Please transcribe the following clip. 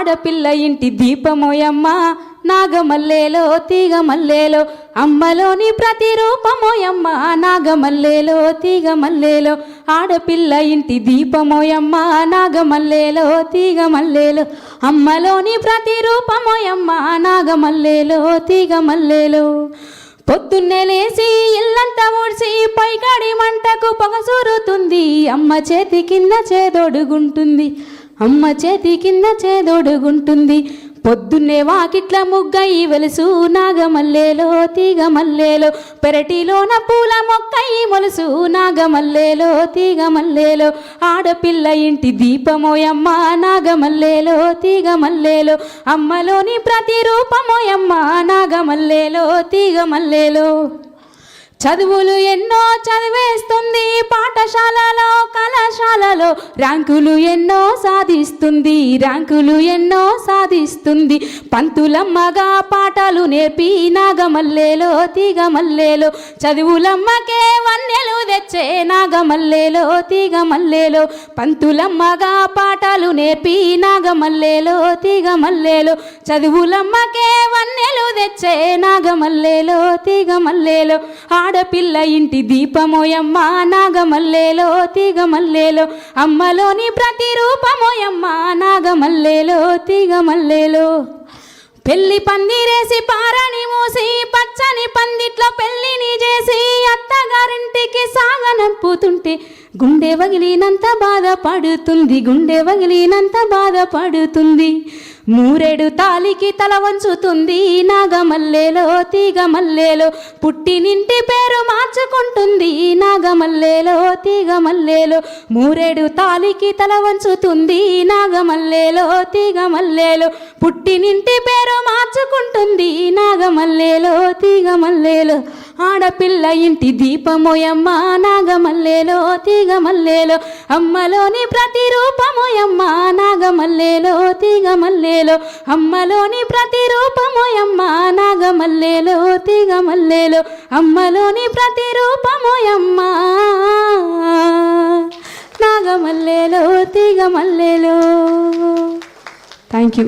ఆడపిల్ల ఇంటి దీపమోయమ్మ నాగమల్లేలో తీగ మల్లేలో అమ్మలోని ప్రతిరూపమోయమ్మ నాగమల్లేలో తీగ మల్లేలో ఆడపిల్ల ఇంటి దీపమోయమ్మ నాగమల్లేలో తీగ మల్లేలో అమ్మలోని ప్రతిరూపమోయమ్మ నాగమల్లేలో తీగ మల్లేలో పొద్దున్నే లేచి ఇల్లంతా ఊడ్చి పైకాడి మంటకు పొగసూరుతుంది అమ్మ చేతి కింద చేదొడుగుంటుంది అమ్మ చేతి కింద చేదొడుగుంటుంది పొద్దున్నే వాకిట్ల ముగ్గయి వెలుసు నాగమల్లేలో తీగ మల్లేలో పెరటిలోన పూల మొక్కయి మొలుసు నాగమల్లేలో తీగ మల్లేలో ఆడపిల్ల ఇంటి దీపమోయమ్మ నాగమల్లేలో తీగ మల్లేలో అమ్మలోని ప్రతిరూపమోయమ్మ నాగమల్లేలో తీగ మల్లేలో చదువులు ఎన్నో చదివేస్తుంది పాఠశాలలో కళాశాలలో ర్యాంకులు ఎన్నో సాధిస్తుంది ర్యాంకులు ఎన్నో సాధిస్తుంది పంతులమ్మగా పాఠాలు నేర్పి నాగమల్లేలో తీగ మల్లేలో చదువులమ్మకే వన్నెలు తెచ్చే నాగమల్లేలో తీగ మల్లేలో పంతులమ్మగా పాఠాలు నేర్పి నాగమల్లేలో తీగ మల్లేలో చదువులమ్మకే వన్నెలు తెచ్చే నాగమల్లేలో తీగ మల్లేలో ఆడపిల్ల ఇంటి దీపమోయమ్మ నాగమల్లేలో తీగ మల్లేలో అమ్మలోని ప్రతిరూపమోయమ్మ నాగమల్లేలో తీగ మల్లేలో పెళ్లి పందిరేసి పారని మూసి పచ్చని పందిట్లో పెళ్లిని చేసి అత్తగారింటికి సాగనంపుతుంటే గుండె వగిలినంత బాధపడుతుంది గుండె వగిలినంత బాధపడుతుంది మూరెడు తాలికి తల వంచుతుంది నాగమల్లేలో తీగ మల్లేలో పుట్టినింటి పేరు మార్చుకుంటుంది నాగమల్లేలో తీగ మల్లేలో మూరెడు తాలికి తల వంచుతుంది నాగమల్లేలో తీగ మల్లేలో పుట్టినింటి పేరు మార్చుకుంటుంది నాగమల్లేలో తీగ మల్లేలో ఆడపిల్ల ఇంటి దీపమోయమ్మ నాగమల్లేలో తీగ మల్లేలో అమ్మలోని ప్రతిరూపమోయమ్మ నాగమల్లేలో తీగ మల్లేలో అమ్మలోని ప్రతిరూపమోయమ్మ నాగమల్లేలో తీగ మల్లేలో అమ్మలోని ప్రతిరూపమోయమ్మ నాగమల్లేలో తీగ మల్లేలో. Thank you.